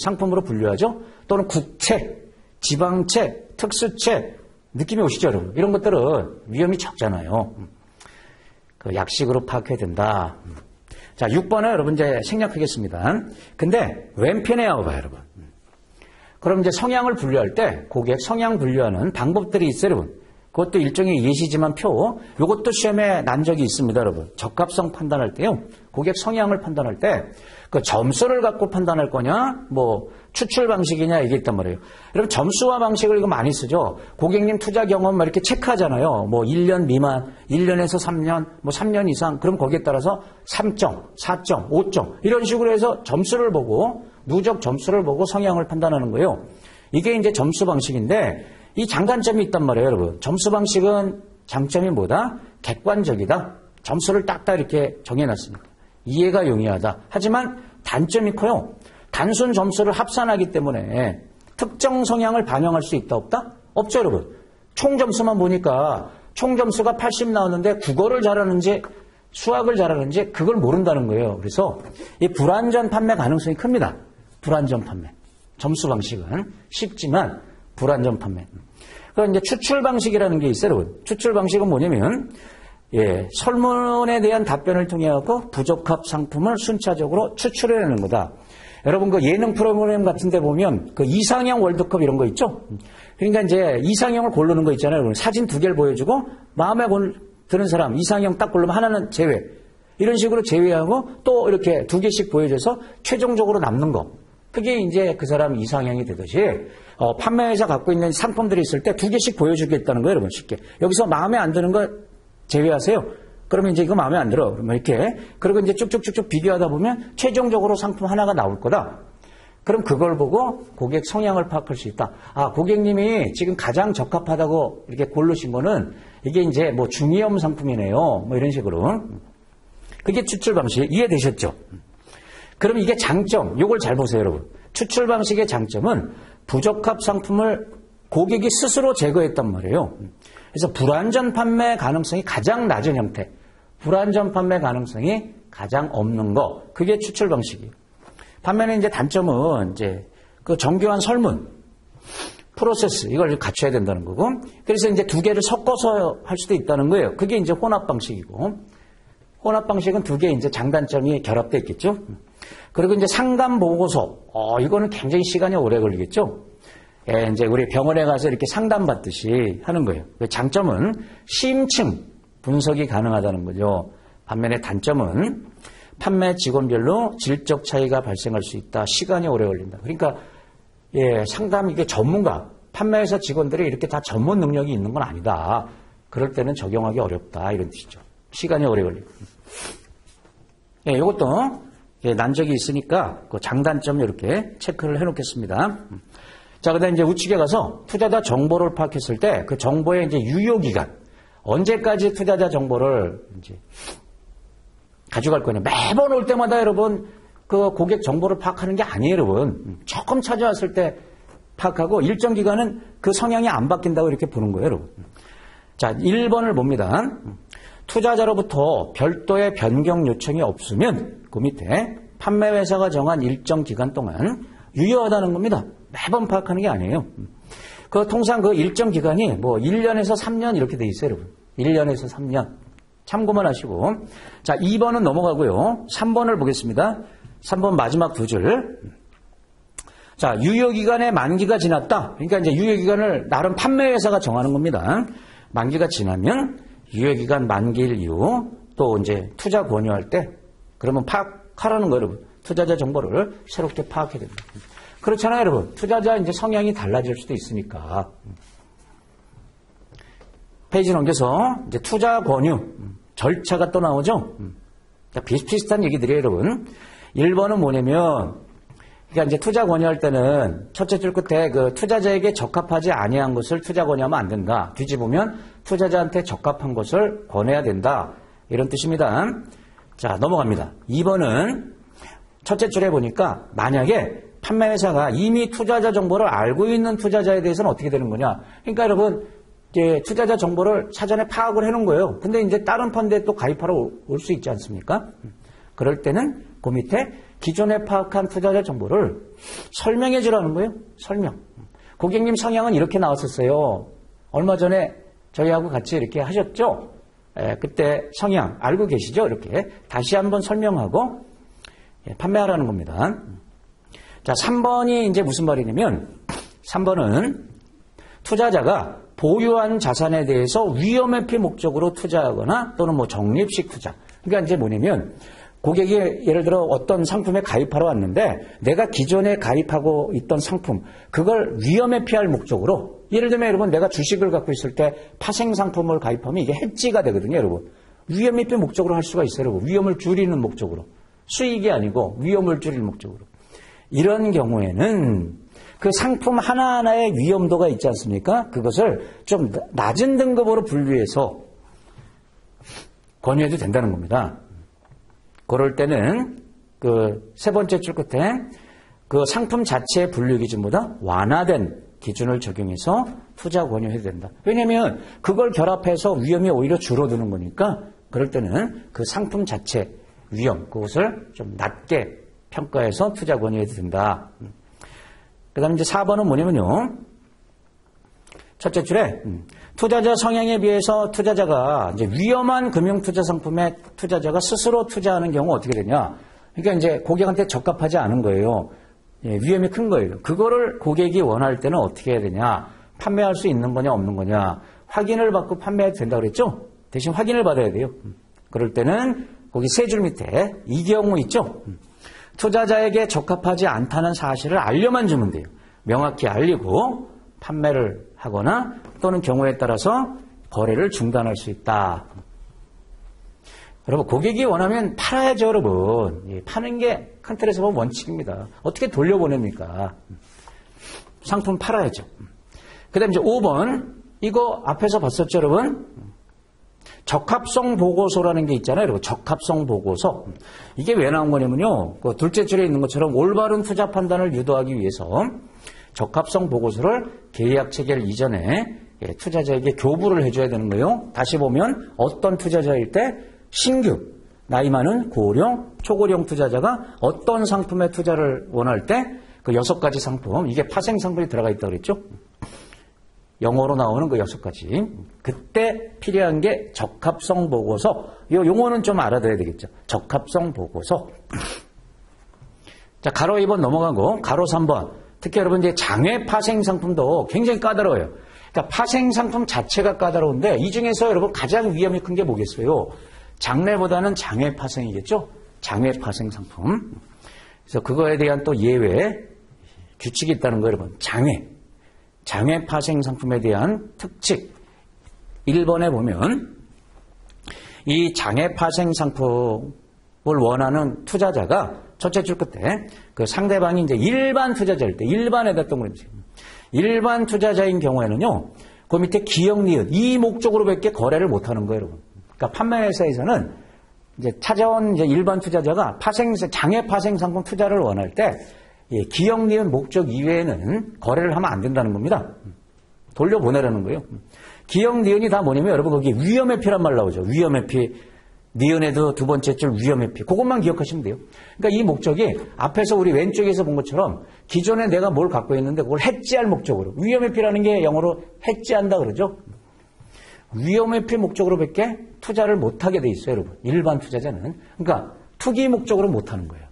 상품으로 분류하죠? 또는 국채, 지방채, 특수채. 느낌이 오시죠, 여러분? 이런 것들은 위험이 적잖아요. 그 약식으로 파악해야 된다. 자, 6번은 여러분 이제 생략하겠습니다. 근데 왼편에 와봐요, 여러분. 그럼 이제 성향을 분류할 때 고객 성향 분류하는 방법들이 있어요, 여러분. 그것도 일종의 예시지만 표. 이것도 시험에 난 적이 있습니다, 여러분. 적합성 판단할 때요. 고객 성향을 판단할 때 그 점수를 갖고 판단할 거냐, 뭐 추출 방식이냐 이게 있단 말이에요. 여러분 점수와 방식을 이거 많이 쓰죠. 고객님 투자 경험 이렇게 체크하잖아요. 뭐 1년 미만, 1년에서 3년, 뭐 3년 이상. 그럼 거기에 따라서 3점, 4점, 5점 이런 식으로 해서 점수를 보고 누적 점수를 보고 성향을 판단하는 거예요. 이게 이제 점수 방식인데 이 장단점이 있단 말이에요, 여러분. 점수 방식은 장점이 뭐다? 객관적이다. 점수를 딱딱 이렇게 정해놨으니까. 이해가 용이하다. 하지만 단점이 커요. 단순 점수를 합산하기 때문에 특정 성향을 반영할 수 있다, 없다? 없죠, 여러분. 총 점수만 보니까 총 점수가 80 나오는데 국어를 잘하는지 수학을 잘하는지 그걸 모른다는 거예요. 그래서 이 불완전 판매 가능성이 큽니다. 불완전 판매. 점수 방식은 쉽지만 불완전 판매. 그럼 이제 추출 방식이라는 게 있어요, 여러분. 추출 방식은 뭐냐면 설문에 대한 답변을 통해 갖고 부적합 상품을 순차적으로 추출해내는 거다. 여러분 그 예능 프로그램 같은 데 보면 그 이상형 월드컵 이런 거 있죠? 그러니까 이제 이상형을 고르는 거 있잖아요. 사진 2개를 보여주고 마음에 드는 사람 이상형 딱 고르면 하나는 제외. 이런 식으로 제외하고 또 이렇게 2개씩 보여줘서 최종적으로 남는 거. 그게 이제 그 사람 이상형이 되듯이 판매회사 갖고 있는 상품들이 있을 때 2개씩 보여주겠다는 거예요, 여러분. 쉽게. 여기서 마음에 안 드는 거 제외하세요. 그러면 이제 이거 마음에 안 들어. 그러면 이렇게. 그리고 이제 쭉쭉쭉쭉 비교하다 보면 최종적으로 상품 하나가 나올 거다. 그럼 그걸 보고 고객 성향을 파악할 수 있다. 아, 고객님이 지금 가장 적합하다고 이렇게 고르신 거는 이게 이제 뭐 중위험 상품이네요. 뭐 이런 식으로. 그게 추출 방식. 이해되셨죠? 그럼 이게 장점. 요걸 잘 보세요, 여러분. 추출 방식의 장점은 부적합 상품을 고객이 스스로 제거했단 말이에요. 그래서 불완전 판매 가능성이 가장 낮은 형태. 불완전 판매 가능성이 가장 없는 거. 그게 추출 방식이에요. 반면에 이제 단점은 이제 그 정교한 설문, 프로세스, 이걸 갖춰야 된다는 거고. 그래서 이제 2개를 섞어서 할 수도 있다는 거예요. 그게 이제 혼합 방식이고. 혼합 방식은 두 개 이제 장단점이 결합되어 있겠죠. 그리고 이제 상담 보고서, 이거는 굉장히 시간이 오래 걸리겠죠. 예, 이제 우리 병원에 가서 이렇게 상담받듯이 하는 거예요. 장점은 심층 분석이 가능하다는 거죠. 반면에 단점은 판매 직원별로 질적 차이가 발생할 수 있다. 시간이 오래 걸린다. 그러니까 예, 상담 이게 전문가, 판매회사 직원들이 이렇게 다 전문 능력이 있는 건 아니다. 그럴 때는 적용하기 어렵다. 이런 뜻이죠. 시간이 오래 걸리고. 예, 이것도 예, 난적이 있으니까 그 장단점 이렇게 체크를 해놓겠습니다. 자, 그다음 이제 우측에 가서 투자자 정보를 파악했을 때 그 정보의 이제 유효 기간, 언제까지 투자자 정보를 이제 가져갈 거냐. 매번 올 때마다 여러분 그 고객 정보를 파악하는 게 아니에요, 여러분. 조금 찾아왔을 때 파악하고 일정 기간은 그 성향이 안 바뀐다고 이렇게 보는 거예요, 여러분. 자, 1번을 봅니다. 투자자로부터 별도의 변경 요청이 없으면 그 밑에 판매회사가 정한 일정 기간 동안 유효하다는 겁니다. 매번 파악하는 게 아니에요. 그 통상 그 일정 기간이 뭐 1년에서 3년 이렇게 돼 있어요, 여러분. 1년에서 3년. 참고만 하시고. 자, 2번은 넘어가고요. 3번을 보겠습니다. 3번 마지막 두 줄. 자, 유효기간의 만기가 지났다. 그러니까 이제 유효기간을 나름 판매회사가 정하는 겁니다. 만기가 지나면 유효기간 만기일 이후 또 이제 투자 권유할 때 그러면 파악하라는 거예요, 여러분. 투자자 정보를 새롭게 파악해야 됩니다. 그렇잖아요, 여러분. 투자자 이제 성향이 달라질 수도 있으니까. 페이지 넘겨서 이제 투자 권유 절차가 또 나오죠. 비슷비슷한 얘기들이에요, 여러분. 1번은 뭐냐면, 그러니까 이제 투자 권유할 때는 첫째 줄 끝에 그 투자자에게 적합하지 아니한 것을 투자 권유하면 안 된다. 뒤집으면 투자자한테 적합한 것을 권해야 된다. 이런 뜻입니다. 자, 넘어갑니다. 2번은 첫째 줄에 보니까 만약에 판매회사가 이미 투자자 정보를 알고 있는 투자자에 대해서는 어떻게 되는 거냐. 그러니까 여러분, 이제 투자자 정보를 사전에 파악을 해놓은 거예요. 근데 이제 다른 펀드에 또 가입하러 올 수 있지 않습니까? 그럴 때는 그 밑에 기존에 파악한 투자자 정보를 설명해 주라는 거예요. 설명. 고객님 성향은 이렇게 나왔었어요. 얼마 전에 저희하고 같이 이렇게 하셨죠? 그때 성향 알고 계시죠? 이렇게 다시 한번 설명하고 판매하라는 겁니다. 자, 3번이 이제 무슨 말이냐면 3번은 투자자가 보유한 자산에 대해서 위험회피 목적으로 투자하거나 또는 뭐 적립식 투자. 그러니까 이제 뭐냐면 고객이 예를 들어 어떤 상품에 가입하러 왔는데 내가 기존에 가입하고 있던 상품 그걸 위험회피할 목적으로 예를 들면 여러분 내가 주식을 갖고 있을 때 파생 상품을 가입하면 이게 해지가 되거든요, 여러분. 위험회피 목적으로 할 수가 있어요, 여러분. 위험을 줄이는 목적으로. 수익이 아니고 위험을 줄이는 목적으로. 이런 경우에는 그 상품 하나하나의 위험도가 있지 않습니까? 그것을 좀 낮은 등급으로 분류해서 권유해도 된다는 겁니다. 그럴 때는 그 세 번째 줄 끝에 그 상품 자체의 분류 기준보다 완화된 기준을 적용해서 투자 권유해야 된다. 왜냐하면 그걸 결합해서 위험이 오히려 줄어드는 거니까 그럴 때는 그 상품 자체 위험, 그것을 좀 낮게 평가해서 투자 권유해도 된다. 그 다음에 이제 4번은 뭐냐면요. 첫째 줄에 투자자 성향에 비해서 투자자가 이제 위험한 금융투자 상품에 투자자가 스스로 투자하는 경우 어떻게 되냐. 그러니까 이제 고객한테 적합하지 않은 거예요. 예, 위험이 큰 거예요. 그거를 고객이 원할 때는 어떻게 해야 되냐. 판매할 수 있는 거냐 없는 거냐. 확인을 받고 판매해도 된다고 그랬죠. 대신 확인을 받아야 돼요. 그럴 때는 거기 세 줄 밑에 이 경우 있죠. 투자자에게 적합하지 않다는 사실을 알려만 주면 돼요. 명확히 알리고 판매를 하거나 또는 경우에 따라서 거래를 중단할 수 있다. 여러분 고객이 원하면 팔아야죠, 여러분. 파는 게 큰 틀에서 보면 원칙입니다. 어떻게 돌려보냅니까? 상품 팔아야죠. 그 다음에 이제 5번 이거 앞에서 봤었죠, 여러분? 적합성 보고서라는 게 있잖아요. 여러분. 적합성 보고서. 이게 왜 나온 거냐면요. 그 둘째 줄에 있는 것처럼 올바른 투자 판단을 유도하기 위해서 적합성 보고서를 계약 체결 이전에 투자자에게 교부를 해줘야 되는 거예요. 다시 보면 어떤 투자자일 때 신규, 나이 많은 고령, 초고령 투자자가 어떤 상품에 투자를 원할 때 그 6가지 상품, 이게 파생 상품이 들어가 있다고 그랬죠. 영어로 나오는 그 6가지. 그때 필요한 게 적합성 보고서. 이 용어는 좀 알아둬야 되겠죠. 적합성 보고서. 자, 가로 2번 넘어가고 가로 3번. 특히 여러분 이제 장외 파생 상품도 굉장히 까다로워요. 그러니까 파생 상품 자체가 까다로운데 이 중에서 여러분 가장 위험이 큰 게 뭐겠어요? 장내보다는 장외 파생이겠죠? 장외 파생 상품. 그래서 그거에 대한 또 예외 규칙이 있다는 거예요, 여러분. 장외 파생 상품에 대한 특칙. 1번에 보면 이 장외 파생 상품을 원하는 투자자가 첫째 줄 끝에 그 상대방이 이제 일반 투자자일 때, 일반에다 동그라미. 일반 투자자인 경우에는요, 그 밑에 기역, 니은, 이 목적으로밖에 거래를 못 하는 거예요, 여러분. 그러니까 판매회사에서는 이제 찾아온 이제 일반 투자자가 장외 파생 상품 투자를 원할 때, 기역, 니은, 목적 이외에는 거래를 하면 안 된다는 겁니다. 돌려보내라는 거예요. 기역, 니은이 다 뭐냐면 여러분 거기 위험회피란 말 나오죠. 위험회피. 니은에도 두 번째 줄 위험회피. 그것만 기억하시면 돼요. 그러니까 이 목적이 앞에서 우리 왼쪽에서 본 것처럼 기존에 내가 뭘 갖고 있는데 그걸 해지할 목적으로. 위험회피라는 게 영어로 해지한다 그러죠. 위험회피 목적으로밖에 투자를 못하게 돼 있어요, 여러분. 일반 투자자는. 그러니까 투기 목적으로 못하는 거예요.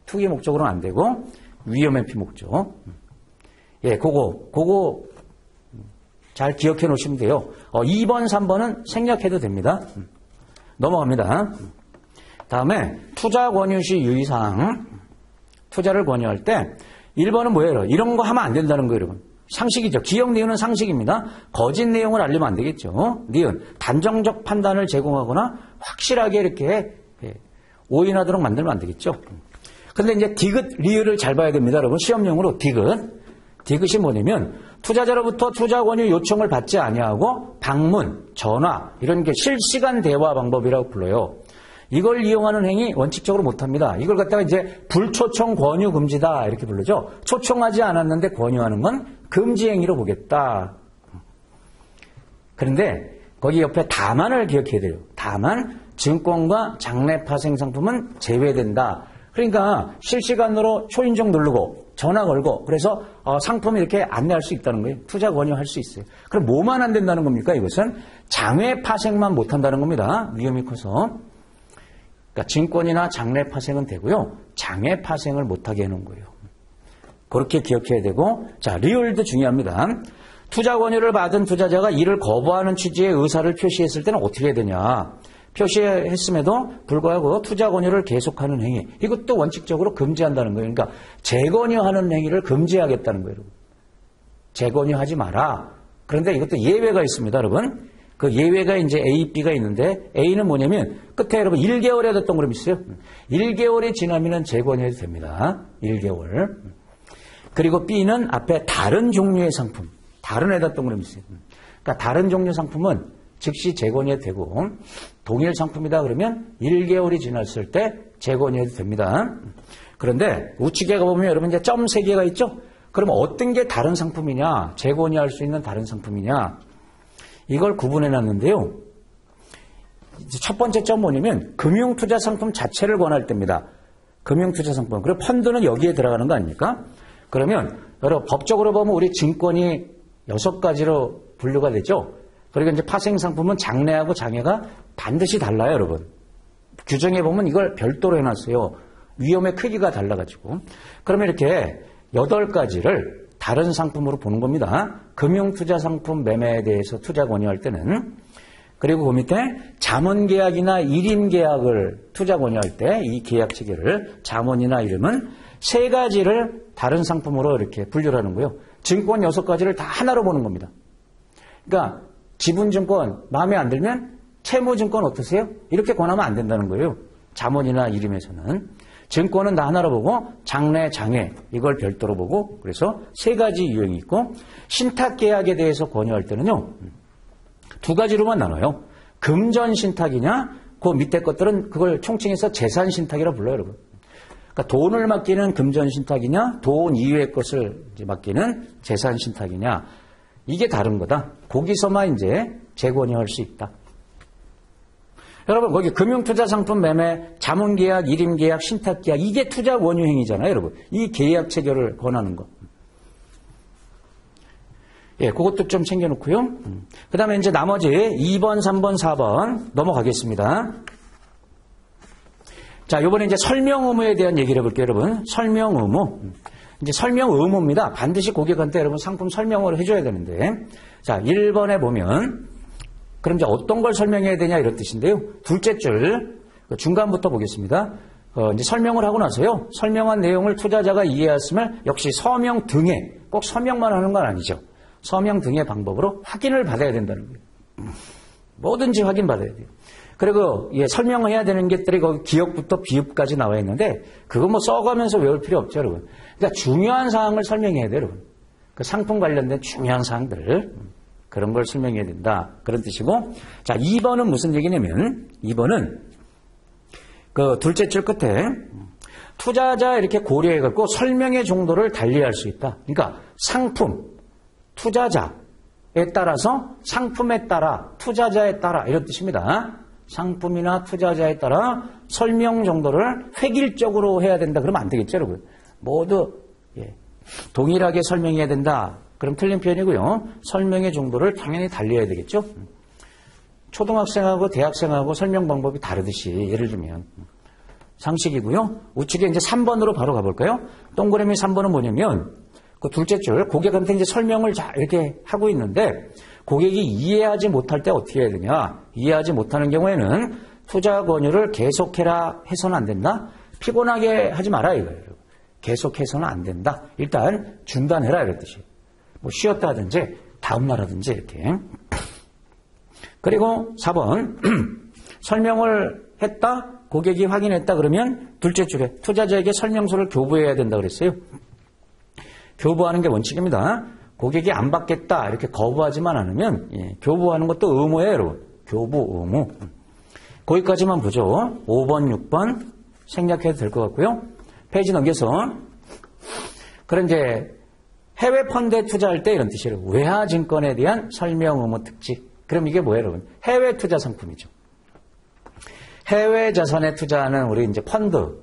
투기 목적으로는 안 되고 위험회피 목적. 예, 그거 잘 기억해 놓으시면 돼요. 2번, 3번은 생략해도 됩니다. 넘어갑니다. 다음에 투자 권유 시 유의사항. 투자를 권유할 때 1번은 뭐예요? 이런 거 하면 안 된다는 거예요, 여러분. 상식이죠. 기억 니은은 상식입니다. 거짓 내용을 알리면 안 되겠죠. 니은 단정적 판단을 제공하거나 확실하게 이렇게 오인하도록 만들면 안 되겠죠. 근데 이제 디귿 리을을 잘 봐야 됩니다, 여러분. 시험용으로 디귿이 뭐냐면 투자자로부터 투자 권유 요청을 받지 아니하고 방문, 전화 이런 게 실시간 대화 방법이라고 불러요. 이걸 이용하는 행위 원칙적으로 못합니다. 이걸 갖다가 이제 불초청 권유 금지다 이렇게 부르죠. 초청하지 않았는데 권유하는 건 금지 행위로 보겠다. 그런데 거기 옆에 다만을 기억해야 돼요. 다만 증권과 장내 파생 상품은 제외된다. 그러니까 실시간으로 초인종 누르고 전화 걸고 그래서 상품 이렇게 안내할 수 있다는 거예요. 투자 권유할 수 있어요. 그럼 뭐만 안 된다는 겁니까? 이것은 장외 파생만 못한다는 겁니다. 위험이 커서. 그러니까 증권이나 장내 파생은 되고요. 장외 파생을 못하게 해놓은 거예요. 그렇게 기억해야 되고, 자, 리얼도 중요합니다. 투자 권유를 받은 투자자가 이를 거부하는 취지의 의사를 표시했을 때는 어떻게 해야 되냐. 표시했음에도 불구하고 투자 권유를 계속하는 행위. 이것도 원칙적으로 금지한다는 거예요. 그러니까 재권유하는 행위를 금지하겠다는 거예요. 재권유하지 마라. 그런데 이것도 예외가 있습니다, 여러분. 그 예외가 이제 A, B가 있는데 A는 뭐냐면 끝에 여러분 1개월에 동그라미 있어요. 1개월이 지나면 재권유해도 됩니다. 1개월. 그리고 B는 앞에 다른 종류의 상품. 다른 에다 동그라미 있어요. 그러니까 다른 종류 상품은 즉시 재권유해도 되고 동일 상품이다 그러면 1개월이 지났을 때 재권유해도 됩니다. 그런데 우측에 가보면 여러분 이제 점 3개가 있죠? 그러면 어떤 게 다른 상품이냐? 재권유할 수 있는 다른 상품이냐? 이걸 구분해 놨는데요. 첫 번째 점 뭐냐면 금융투자 상품 자체를 권할 때입니다. 금융투자 상품. 그리고 펀드는 여기에 들어가는 거 아닙니까? 그러면 여러분 법적으로 보면 우리 증권이 6가지로 분류가 되죠. 그리고 이제 파생 상품은 장내하고 장외가 반드시 달라요, 여러분. 규정에 보면 이걸 별도로 해놨어요. 위험의 크기가 달라가지고. 그러면 이렇게 8가지를 다른 상품으로 보는 겁니다. 금융투자 상품 매매에 대해서 투자 권유할 때는. 그리고 그 밑에 자문계약이나 일임계약을 투자 권유할 때 이 계약 체계를 자문이나 이름은 3가지를 다른 상품으로 이렇게 분류를 하는 거예요. 증권 6가지를 다 하나로 보는 겁니다. 그러니까 지분증권 마음에 안 들면 채무증권 어떠세요? 이렇게 권하면 안 된다는 거예요. 자문이나 일임에서는. 증권은 다 하나로 보고 장내, 장외 이걸 별도로 보고 그래서 3가지 유형이 있고 신탁계약에 대해서 권유할 때는요. 2가지로만 나눠요. 금전신탁이냐 그 밑에 것들은 그걸 총칭해서 재산신탁이라고 불러요, 여러분. 그러니까 돈을 맡기는 금전신탁이냐 돈 이외의 것을 이제 맡기는 재산신탁이냐 이게 다른 거다. 거기서만 이제 재권유할 수 있다. 여러분 거기 금융투자상품 매매, 자문계약, 일임계약, 신탁계약 이게 투자 권유행위잖아요, 여러분. 이 계약 체결을 권하는 거. 예, 그것도 좀 챙겨놓고요. 그 다음에 이제 나머지 2번, 3번, 4번 넘어가겠습니다. 자, 요번에 이제 설명 의무에 대한 얘기를 해볼게요, 여러분. 설명 의무. 이제 설명 의무입니다. 반드시 고객한테 여러분 상품 설명을 해줘야 되는데. 자, 1번에 보면, 그럼 이제 어떤 걸 설명해야 되냐 이런 뜻인데요. 둘째 줄, 중간부터 보겠습니다. 이제 설명을 하고 나서요. 설명한 내용을 투자자가 이해했으면 역시 서명 등에, 꼭 서명만 하는 건 아니죠. 서명 등의 방법으로 확인을 받아야 된다는 거예요. 뭐든지 확인받아야 돼요. 그리고 예, 설명을 해야 되는 것들이 거기 기역부터 비읍까지 나와 있는데 그거 뭐 써가면서 외울 필요 없죠, 여러분. 그러니까 중요한 사항을 설명해야 돼요, 여러분. 그 상품 관련된 중요한 사항들 그런 걸 설명해야 된다. 그런 뜻이고 자, 2번은 무슨 얘기냐면 2번은 그 둘째 줄 끝에 투자자 이렇게 고려해갖고 설명의 정도를 달리할 수 있다. 그러니까 상품 투자자에 따라서 상품에 따라 투자자에 따라 이런 뜻입니다. 상품이나 투자자에 따라 설명 정도를 획일적으로 해야 된다. 그러면 안 되겠죠, 여러분. 모두 예, 동일하게 설명해야 된다. 그럼 틀린 표현이고요. 설명의 정도를 당연히 달려야 되겠죠. 초등학생하고 대학생하고 설명 방법이 다르듯이 예를 들면 상식이고요. 우측에 이제 3번으로 바로 가볼까요? 동그라미 3번은 뭐냐면 그 둘째 줄 고객한테 이제 설명을 이렇게 하고 있는데 고객이 이해하지 못할 때 어떻게 해야 되냐? 이해하지 못하는 경우에는 투자 권유를 계속해라 해서는 안 된다. 피곤하게 하지 마라 이거예요. 계속해서는 안 된다. 일단 중단해라 이런 뜻이. 뭐 쉬었다 하든지 다음 날 하든지 이렇게. 그리고 4번 설명을 했다. 고객이 확인했다 그러면 둘째 줄에 투자자에게 설명서를 교부해야 된다 그랬어요. 교부하는 게 원칙입니다. 고객이 안 받겠다 이렇게 거부하지만 않으면 예, 교부하는 것도 의무예요, 여러분. 교부 의무. 거기까지만 보죠. 5번, 6번 생략해도 될 것 같고요. 페이지 넘겨서 그럼 이제 해외 펀드에 투자할 때 이런 뜻이에요. 외화 증권에 대한 설명 의무 특징. 그럼 이게 뭐예요, 여러분? 해외 투자 상품이죠. 해외 자산에 투자하는 우리 이제 펀드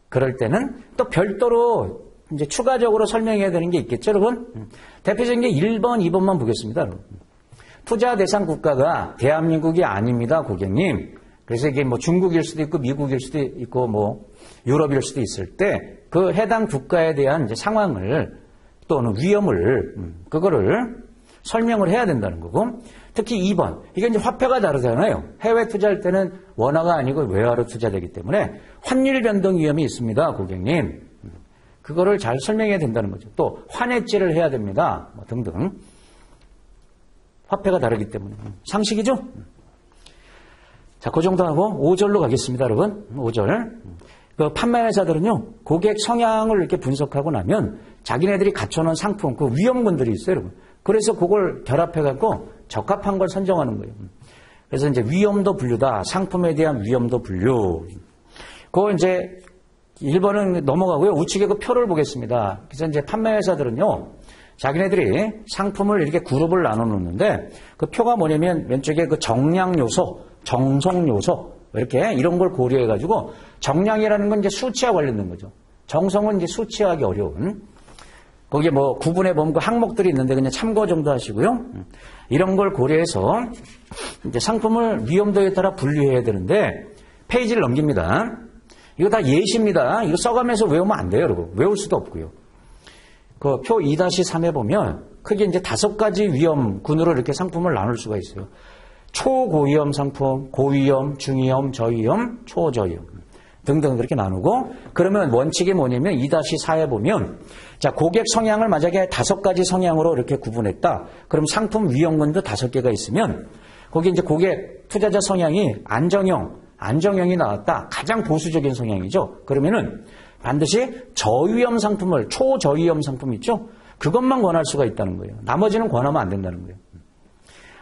그럴 때는 또 별도로 이제 추가적으로 설명해야 되는 게 있겠죠, 여러분? 대표적인 게 1번, 2번만 보겠습니다, 여러분. 투자 대상 국가가 대한민국이 아닙니다, 고객님. 그래서 이게 뭐 중국일 수도 있고 미국일 수도 있고 뭐 유럽일 수도 있을 때 그 해당 국가에 대한 이제 상황을 또는 위험을 그거를 설명을 해야 된다는 거고 특히 2번 이게 이제 화폐가 다르잖아요. 해외 투자할 때는 원화가 아니고 외화로 투자되기 때문에 환율 변동 위험이 있습니다, 고객님. 그거를 잘 설명해야 된다는 거죠. 또 환해지를 해야 됩니다. 뭐 등등. 화폐가 다르기 때문에. 상식이죠? 자, 그 정도 하고 5절로 가겠습니다, 여러분. 5절. 그 판매회사들은요, 고객 성향을 이렇게 분석하고 나면 자기네들이 갖춰놓은 상품, 그 위험군들이 있어요, 여러분. 그래서 그걸 결합해갖고 적합한 걸 선정하는 거예요. 그래서 이제 위험도 분류다. 상품에 대한 위험도 분류. 그거 이제 1번은 넘어가고요. 우측에 그 표를 보겠습니다. 그래서 이제 판매회사들은요, 자기네들이 상품을 이렇게 그룹을 나눠 놓는데 그 표가 뭐냐면 왼쪽에 그 정량 요소, 정성 요소 이렇게 이런 걸 고려해가지고 정량이라는 건 이제 수치와 관련된 거죠. 정성은 이제 수치하기 어려운. 거기에 뭐 구분해 보면 그 항목들이 있는데 그냥 참고 정도 하시고요. 이런 걸 고려해서 이제 상품을 위험도에 따라 분류해야 되는데 페이지를 넘깁니다. 이거 다 예시입니다. 이거 써가면서 외우면 안 돼요, 여러분. 외울 수도 없고요. 그 표 2-3에 보면 크게 이제 5가지 위험군으로 이렇게 상품을 나눌 수가 있어요. 초고위험 상품, 고위험, 중위험, 저위험, 초저위험 등등 그렇게 나누고 그러면 원칙이 뭐냐면 2-4에 보면 자, 고객 성향을 만약에 5가지 성향으로 이렇게 구분했다. 그럼 상품 위험군도 5개가 있으면 거기 이제 고객 투자자 성향이 안정형이 나왔다. 가장 보수적인 성향이죠. 그러면은 반드시 저위험 상품을, 초저위험 상품 있죠? 그것만 권할 수가 있다는 거예요. 나머지는 권하면 안 된다는 거예요.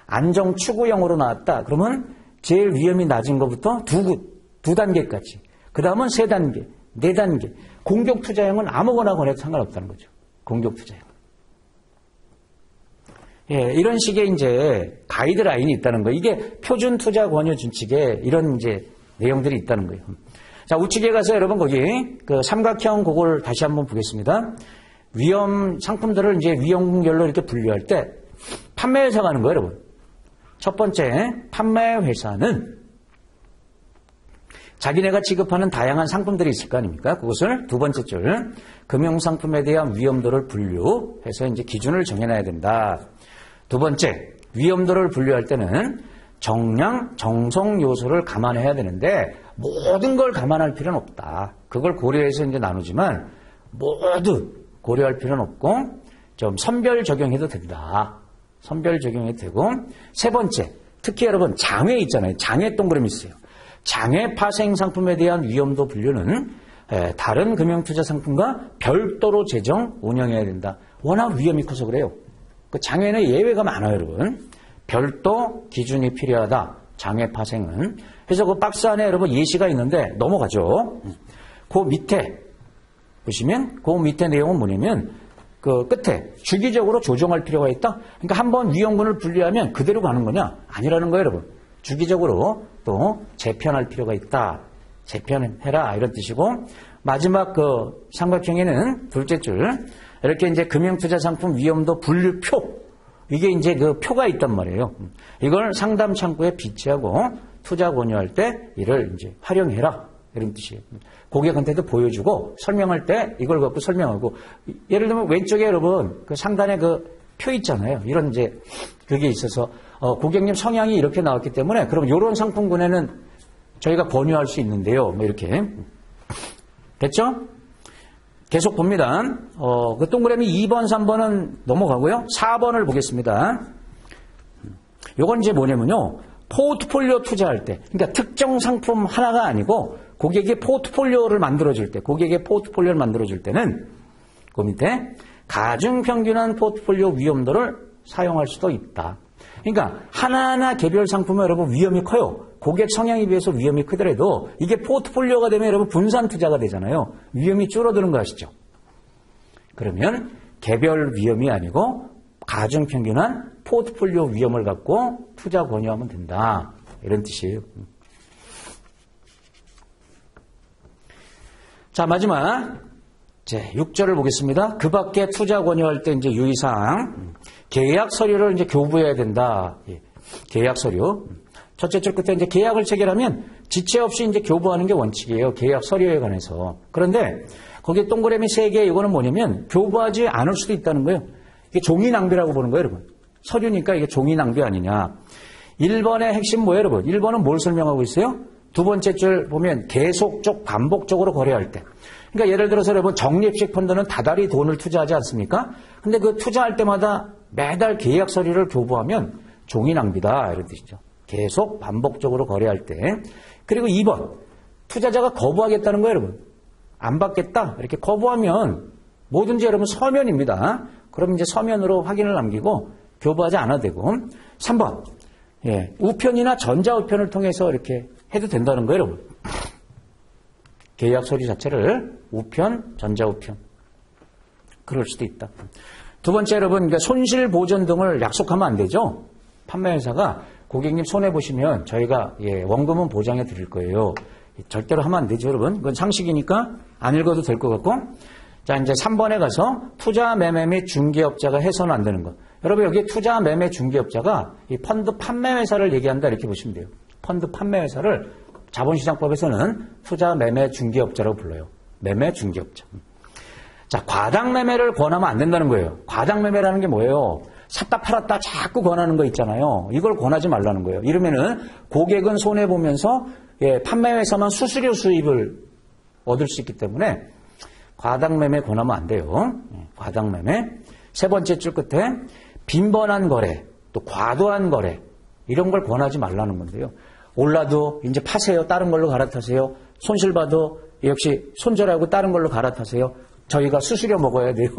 안정 추구형으로 나왔다. 그러면 제일 위험이 낮은 것부터 두 단계까지. 그 다음은 3단계, 4단계. 공격 투자형은 아무거나 권해도 상관없다는 거죠. 공격 투자형. 예, 이런 식의 이제 가이드라인이 있다는 거예요. 이게 표준 투자 권유 준칙에 이런 이제 내용들이 있다는 거예요. 자, 우측에 가서 여러분 거기 그 삼각형 그걸 다시 한번 보겠습니다. 위험 상품들을 이제 위험별로 이렇게 분류할 때 판매회사가 하는 거예요, 여러분. 첫 번째, 판매회사는 자기네가 지급하는 다양한 상품들이 있을 거 아닙니까? 그것을 두 번째 줄, 금융상품에 대한 위험도를 분류해서 이제 기준을 정해놔야 된다. 두 번째, 위험도를 분류할 때는 정량, 정성 요소를 감안해야 되는데 모든 걸 감안할 필요는 없다. 그걸 고려해서 이제 나누지만 모두 고려할 필요는 없고 좀 선별 적용해도 된다. 선별 적용해도 되고 세 번째, 특히 여러분 장외 있잖아요. 장외 동그라미 있어요. 장외 파생 상품에 대한 위험도 분류는 다른 금융투자 상품과 별도로 제정, 운영해야 된다. 워낙 위험이 커서 그래요. 그 장외는 예외가 많아요, 여러분. 별도 기준이 필요하다. 장외 파생은. 그래서 그 박스 안에 여러분 예시가 있는데 넘어가죠. 그 밑에 보시면 그 밑에 내용은 뭐냐면 그 끝에 주기적으로 조정할 필요가 있다. 그러니까 한번 위험군을 분리하면 그대로 가는 거냐? 아니라는 거예요, 여러분. 주기적으로 또 재편할 필요가 있다. 재편해라 이런 뜻이고 마지막 그 삼각형에는 둘째 줄 이렇게 이제 금융투자 상품 위험도 분류표 이게 이제 그 표가 있단 말이에요. 이걸 상담 창구에 비치하고 투자 권유할 때 이를 이제 활용해라 이런 뜻이에요. 고객한테도 보여주고 설명할 때 이걸 갖고 설명하고 예를 들면 왼쪽에 여러분 그 상단에 그 표 있잖아요. 이런 이제 그게 있어서 고객님 성향이 이렇게 나왔기 때문에 그럼 이런 상품군에는 저희가 권유할 수 있는데요. 뭐 이렇게 됐죠? 계속 봅니다. 그 동그라미 2번, 3번은 넘어가고요. 4번을 보겠습니다. 이건 이제 뭐냐면요. 포트폴리오 투자할 때, 그러니까 특정 상품 하나가 아니고 고객의 포트폴리오를 만들어줄 때, 고객의 포트폴리오를 만들어줄 때는 그 밑에 가중평균한 포트폴리오 위험도를 사용할 수도 있다. 그러니까 하나하나 개별 상품은 여러분 위험이 커요. 고객 성향에 비해서 위험이 크더라도 이게 포트폴리오가 되면 여러분 분산 투자가 되잖아요. 위험이 줄어드는 거 아시죠? 그러면 개별 위험이 아니고 가중평균한 포트폴리오 위험을 갖고 투자 권유하면 된다. 이런 뜻이에요. 자, 마지막. 제 6절을 보겠습니다. 그 밖에 투자 권유할 때 이제 유의사항. 계약 서류를 이제 교부해야 된다. 계약 서류. 첫째 줄 끝에 이제 계약을 체결하면 지체 없이 이제 교부하는 게 원칙이에요. 계약 서류에 관해서. 그런데 거기에 동그라미 3개 이거는 뭐냐면 교부하지 않을 수도 있다는 거예요. 이게 종이 낭비라고 보는 거예요, 여러분. 서류니까 이게 종이 낭비 아니냐. 1번의 핵심 뭐예요, 여러분? 1번은 뭘 설명하고 있어요? 두 번째 줄 보면 계속적 반복적으로 거래할 때. 그러니까 예를 들어서 여러분 적립식 펀드는 다달이 돈을 투자하지 않습니까? 근데 그 투자할 때마다 매달 계약 서류를 교부하면 종이 낭비다 이런 뜻이죠. 계속 반복적으로 거래할 때. 그리고 2번 투자자가 거부하겠다는 거예요, 여러분. 안 받겠다 이렇게 거부하면 뭐든지 여러분 서면입니다. 그럼 이제 서면으로 확인을 남기고 교부하지 않아도 되고. 3번 우편이나 전자우편을 통해서 이렇게 해도 된다는 거예요, 여러분. 계약 서류 자체를 우편, 전자우편 그럴 수도 있다. 두 번째 여러분 그러니까 손실 보전 등을 약속하면 안 되죠. 판매회사가 고객님 손해 보시면 저희가 원금은 보장해 드릴 거예요. 절대로 하면 안 되죠, 여러분. 그건 상식이니까 안 읽어도 될 것 같고. 자, 이제 3번에 가서 투자 매매 및 중개업자가 해서는 안 되는 거. 여러분 여기 투자 매매 중개업자가 이 펀드 판매회사를 얘기한다 이렇게 보시면 돼요. 펀드 판매회사를 자본시장법에서는 투자 매매 중개업자라고 불러요. 매매 중개업자. 자, 과당 매매를 권하면 안 된다는 거예요. 과당 매매라는 게 뭐예요? 샀다 팔았다 자꾸 권하는 거 있잖아요. 이걸 권하지 말라는 거예요. 이러면은 고객은 손해보면서 판매회사만 수수료 수입을 얻을 수 있기 때문에 과당 매매 권하면 안 돼요. 과당 매매. 세 번째 줄 끝에 빈번한 거래, 또 과도한 거래 이런 걸 권하지 말라는 건데요. 올라도 이제 파세요. 다른 걸로 갈아타세요. 손실봐도 역시 손절하고 다른 걸로 갈아타세요. 저희가 수수료 먹어야 돼요.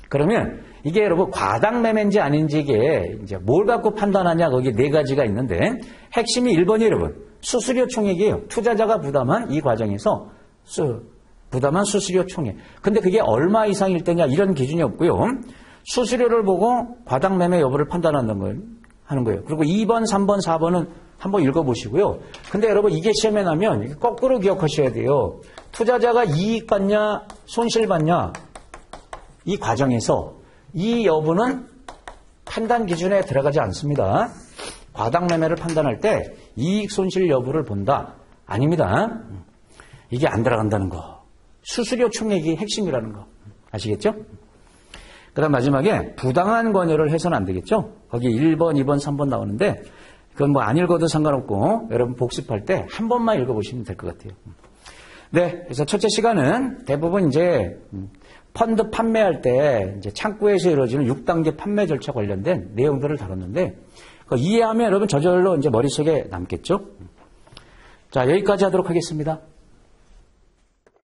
그러면 이게 여러분 과당 매매인지 아닌지 이게 이제 뭘 갖고 판단하냐 거기 4가지가 있는데 핵심이 1번이 여러분 수수료 총액이에요. 투자자가 부담한 이 과정에서 부담한 수수료 총액. 근데 그게 얼마 이상일 때냐 이런 기준이 없고요. 수수료를 보고 과당 매매 여부를 판단하는 거예요. 하는 거예요. 그리고 2번, 3번, 4번은 한번 읽어보시고요. 근데 여러분 이게 시험에 나면 거꾸로 기억하셔야 돼요. 투자자가 이익 받냐 손실 받냐 이 과정에서 이 여부는 판단 기준에 들어가지 않습니다. 과당 매매를 판단할 때 이익 손실 여부를 본다. 아닙니다. 이게 안 들어간다는 거. 수수료 총액이 핵심이라는 거. 아시겠죠? 그 다음 마지막에 부당한 권유를 해서는 안 되겠죠? 거기 1번, 2번, 3번 나오는데 그건 뭐 안 읽어도 상관없고 여러분 복습할 때 한 번만 읽어보시면 될 것 같아요. 네, 그래서 첫째 시간은 대부분 이제 펀드 판매할 때 이제 창구에서 이루어지는 6단계 판매 절차 관련된 내용들을 다뤘는데 이해하면 여러분 저절로 이제 머릿속에 남겠죠? 자, 여기까지 하도록 하겠습니다.